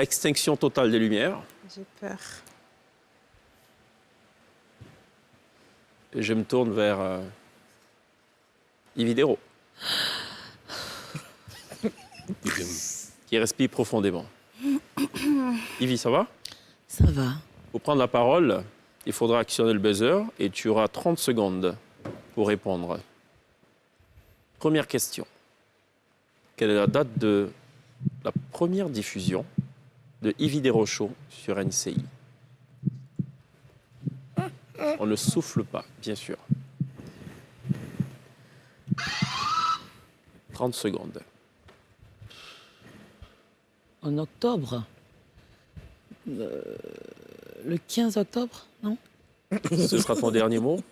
extinction totale des lumières. J'ai peur. Et je me tourne vers Yvidero. Qui respire profondément. Yvi, ça va? Ça va. Pour prendre la parole, il faudra actionner le buzzer et tu auras 30 secondes pour répondre. Première question. Quelle est la date de la première diffusion de Yvidero Show sur NCI? On ne souffle pas, bien sûr. 30 secondes. En octobre. Le 15 octobre, non? Ce sera ton dernier mot?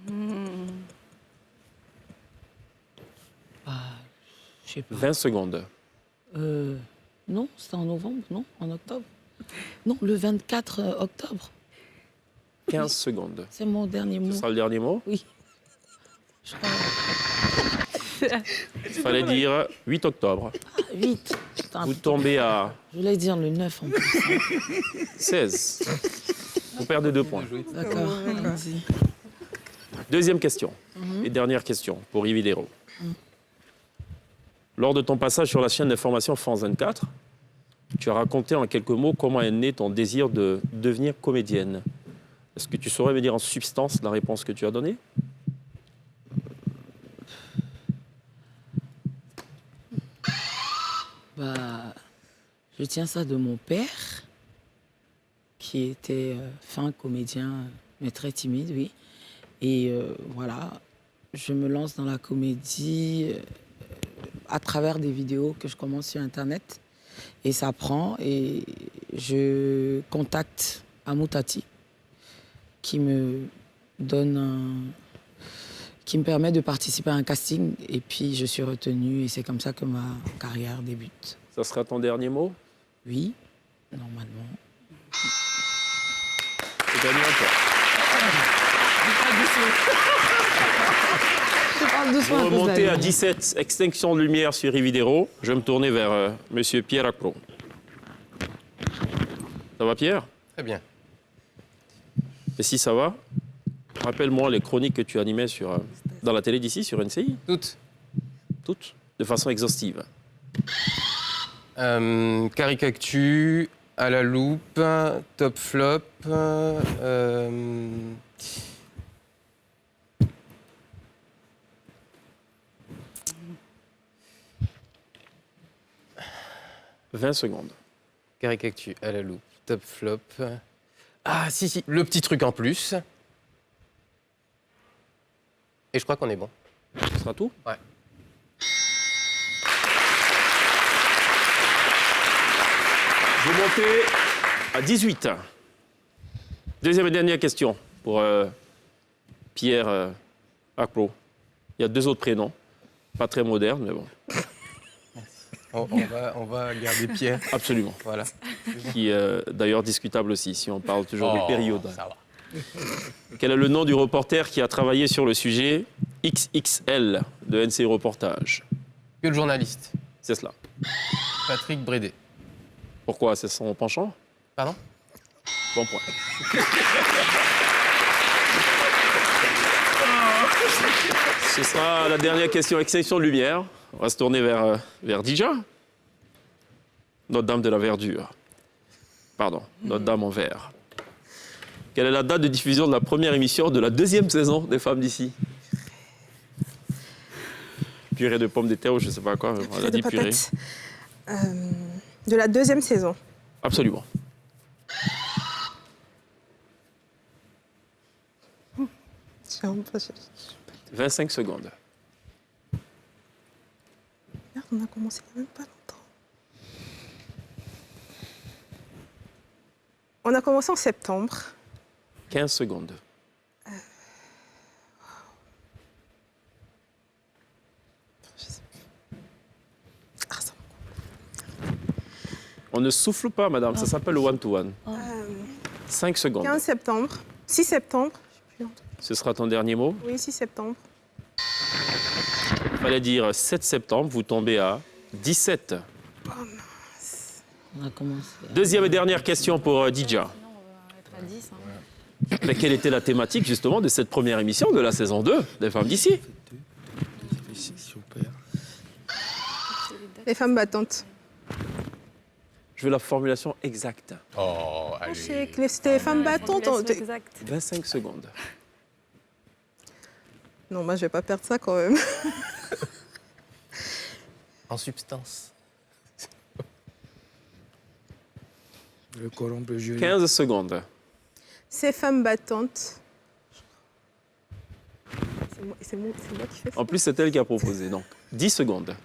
Je sais pas. 20 secondes. Non, c'était en novembre, non? En octobre? Non, le 24 octobre. 15 secondes. C'est mon dernier mot. Ce sera le dernier mot? Oui. Je crois. Il fallait dire 8 octobre. 8. Putain, Vous tombez à je voulais dire le 9 en plus. 16. Vous perdez 2 points. D'accord, allons-y. Deuxième question. Et dernière question pour Yvidero. Lors de ton passage sur la chaîne d'information France 24, tu as raconté en quelques mots comment est né ton désir de devenir comédienne. Est-ce que tu saurais me dire en substance la réponse que tu as donnée? Bah, je tiens ça de mon père, qui était fin comédien, mais très timide, oui. Et voilà, je me lance dans la comédie à travers des vidéos que je commence sur Internet. Et ça prend, et je contacte Amoutati, qui me permet de participer à un casting. Et puis, je suis retenue, et c'est comme ça que ma carrière débute. Ça sera ton dernier mot? Oui, normalement. C'est gagné encore. Vous remontez à 17, extinction de lumière sur Yvidero. Je vais me tourner vers Monsieur Pierre Acro. Ça va, Pierre? Très bien. Et si ça va, rappelle-moi les chroniques que tu animais dans la télé d'ici, sur NCI. Toutes. Toutes, de façon exhaustive. Caricactu, à la loupe, top flop. 20 secondes. Caricactu, à la loupe, top flop. Ah, si, le petit truc en plus. Et je crois qu'on est bon. Ce sera tout? Ouais. Vous montez à 18. Deuxième et dernière question pour Pierre Acro. Il y a 2 autres prénoms, pas très modernes, mais bon. On va garder Pierre. Absolument. Voilà. Qui est d'ailleurs discutable aussi, si on parle toujours des périodes. Ça va. Quel est le nom du reporter qui a travaillé sur le sujet XXL de NCI Reportage? Que le journaliste. C'est cela. Patrick Brédé. Pourquoi? C'est son penchant? Pardon? Bon point. Ce sera la dernière question, extinction de lumière. On va se tourner vers Dija. Notre-Dame de la Verdure. Pardon, Notre-Dame en vert. Quelle est la date de diffusion de la première émission de la 2e saison des Femmes d'ici? Purée de pommes de terre ou je ne sais pas quoi. On a dit purée. De la 2e saison. Absolument. J'ai un peu... 25 secondes. Merde, on a commencé il n'y a même pas longtemps. On a commencé en septembre. 15 secondes. Ah, ça... On ne souffle pas, madame. Ça s'appelle le one-to-one. 5 secondes. 15 septembre. 6 septembre. Ce sera ton dernier mot. Oui, 6 septembre. Il fallait dire 7 septembre. Vous tombez à 17. On a commencé. Deuxième et dernière question pour Dija. Sinon, on va être à 10. Hein. Mais quelle était la thématique justement de cette première émission de la saison 2 des Femmes d'ici? Les femmes battantes. Je veux la formulation exacte. Oh, Je allez. sais que c'était les femmes battantes. Formulation exacte. 25 secondes. Non, moi, je vais pas perdre ça quand même. En substance. Le colombe, le jury. 15 secondes. Ces femmes battantes. C'est moi qui fais ça. En plus, c'est elle qui a proposé. Donc, 10 secondes.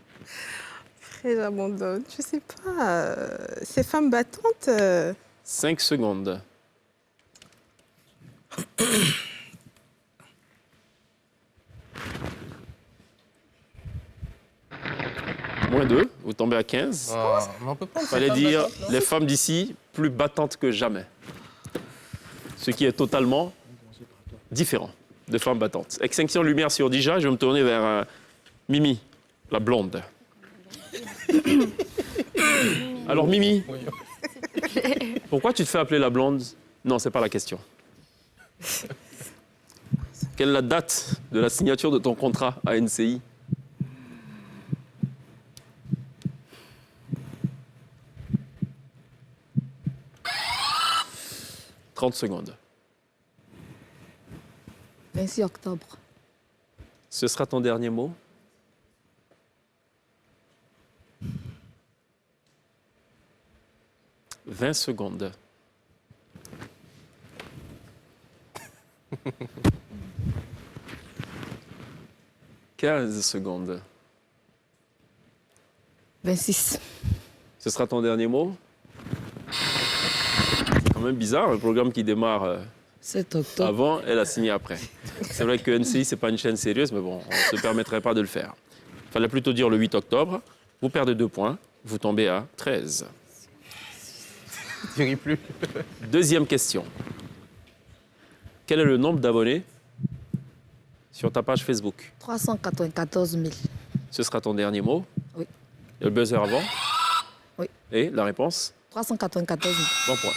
Après, j'abandonne. Je sais pas. Ces femmes battantes. 5 secondes. Moins 2, vous tombez à 15. Oh, mais on peut pas. Fallait dire les femmes d'ici plus battantes que jamais. Ce qui est totalement différent de femmes battantes. Extinction de lumière sur Dija, je vais me tourner vers Mimi, la blonde. Alors Mimi, pourquoi tu te fais appeler la blonde? Non, c'est pas la question. Quelle est la date de la signature de ton contrat à NCI? « 30 secondes. 26 octobre. Ce sera ton dernier mot? « 20 secondes. « 15 secondes. 26. Ce sera ton dernier mot? C'est quand même bizarre, un programme qui démarre 7 octobre. avant, elle a signé après. C'est vrai que NCI, c'est pas une chaîne sérieuse, mais bon, on ne se permettrait pas de le faire. Il fallait plutôt dire le 8 octobre. Vous perdez 2 points, vous tombez à 13. Tu ris plus. Deuxième question. Quel est le nombre d'abonnés sur ta page Facebook? 394 000. Ce sera ton dernier mot? Oui. Il y a le buzzer avant? Oui. Et la réponse? 394 000. Bon point.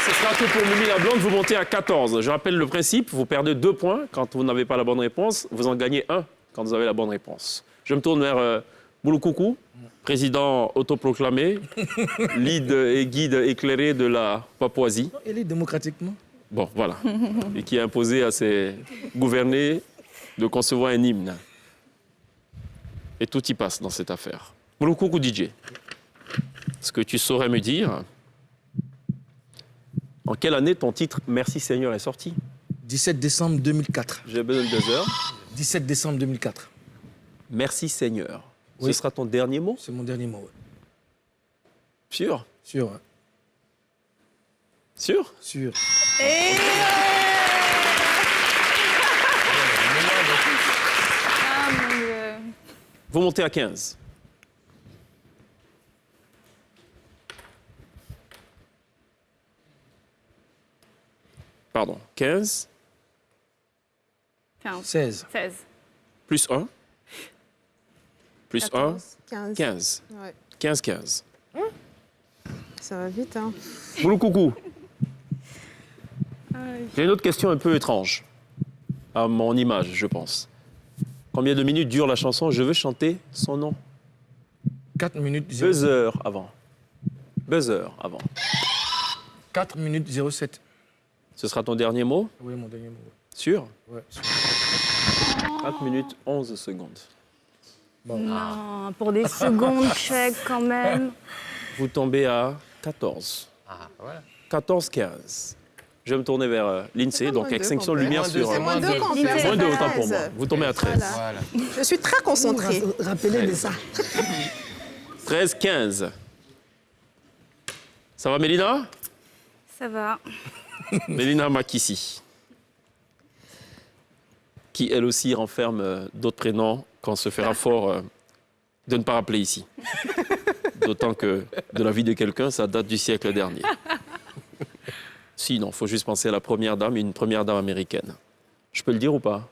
Ce sera tout pour Mimi la blonde, vous montez à 14. Je rappelle le principe, vous perdez 2 points quand vous n'avez pas la bonne réponse, vous en gagnez 1 quand vous avez la bonne réponse. Je me tourne vers Moulokoukou, président autoproclamé, lead et guide éclairé de la Papouasie. Elle est démocratiquement. Bon, voilà. Et qui a imposé à ses gouvernés de concevoir un hymne. Et tout y passe dans cette affaire. Moulokoukou DJ, est-ce que tu saurais me dire en quelle année ton titre Merci Seigneur est sorti? 17 décembre 2004. J'ai besoin de 2 heures. 17 décembre 2004. Merci Seigneur. Ce Oui. sera ton dernier mot? C'est mon dernier mot. Ouais. Sûr? Sûr. Ouais. Sûr? Sûr. Ah mon Dieu. Vous montez à 15. Pardon, 15 15. 16. 16. plus 1 plus 1, 14, 15. 15. Ouais, 15, 15. ça va vite, hein. Moulokoukou, j'ai une autre question un peu étrange à mon image, je pense. Combien de minutes dure la chanson Je veux chanter son nom? 4 minutes 0. Buzzer avant. Buzzer avant. 4 minutes 07. Ce sera ton dernier mot? Oui, mon dernier mot. Sûr? Ouais. Sûr. 4 minutes 11 secondes. Bon. Non, pour des secondes chèques quand même. Vous tombez à 14. Ah, voilà. 14, 15. Je vais me tourner vers l'INSEE, donc moins deux, extinction de quand même. lumière Moins deux, sur... c'est Moins moins deux deux. quand on Il perd. fait Moins de autant pour 13. moi. Vous tombez à 13. Voilà. Voilà. Je suis très concentrée. Rappelez de ça. 13, 15. Ça va, Mélina? Ça va. Mélina Makissi, qui elle aussi renferme d'autres prénoms qu'on se fera fort de ne pas rappeler ici. D'autant que de la vie de quelqu'un, ça date du siècle dernier. Si, non, il faut juste penser à la première dame, une première dame américaine. Je peux le dire ou pas?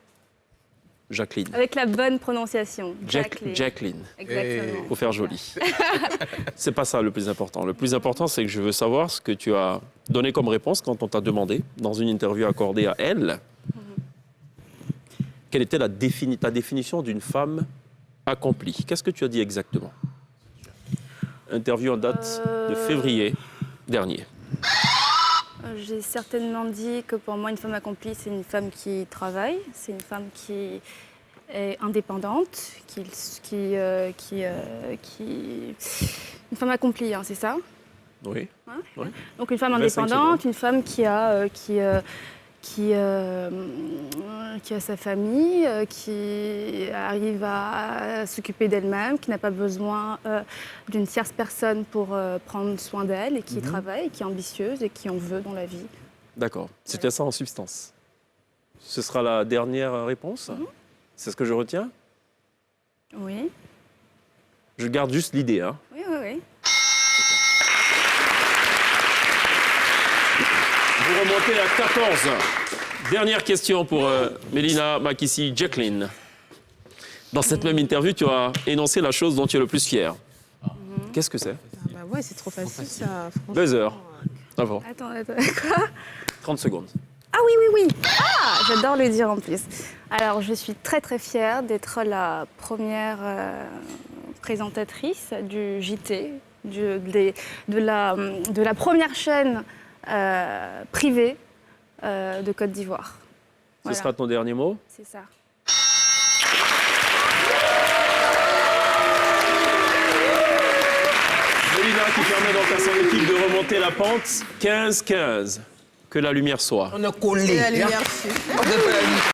Jacqueline. Avec la bonne prononciation. Jacqueline. Exactement. Faut faire joli. C'est pas ça le plus important. Le plus important, c'est que je veux savoir ce que tu as donné comme réponse quand on t'a demandé, dans une interview accordée à elle, quelle était ta définition d'une femme accomplie. Qu'est-ce que tu as dit exactement? Interview en date de février dernier. J'ai certainement dit que pour moi, une femme accomplie, c'est une femme qui travaille, c'est une femme qui est indépendante, une femme accomplie, hein, c'est ça? Oui. Oui. Donc une femme 25 indépendante, une femme qui a sa famille, qui arrive à s'occuper d'elle-même, qui n'a pas besoin d'une tierce personne pour prendre soin d'elle et qui travaille, qui est ambitieuse et qui en veut dans la vie. D'accord. C'était ça en substance. Ce sera la dernière réponse? C'est ce que je retiens? Oui, Je garde juste l'idée, hein. oui, oui, oui. Vous remontez à 14. Dernière question pour Mélina Makissi Jacqueline. Dans cette même interview, tu as énoncé la chose dont tu es le plus fier. Qu'est-ce que c'est? Ah bah ouais, c'est trop facile ça. franchement. Buzzer. Avant. Attends, quoi? 30 secondes. Ah oui, oui, oui. Ah, j'adore le dire en plus. Alors, je suis très, très fière d'être la première présentatrice du JT, de la première chaîne privée de Côte d'Ivoire. Ce sera ton dernier mot? C'est ça. Mélina qui permet donc à son équipe de remonter la pente. 15-15. Que la lumière soit. On a collé. Et la hein. lumière dessus. On a fait la lumière.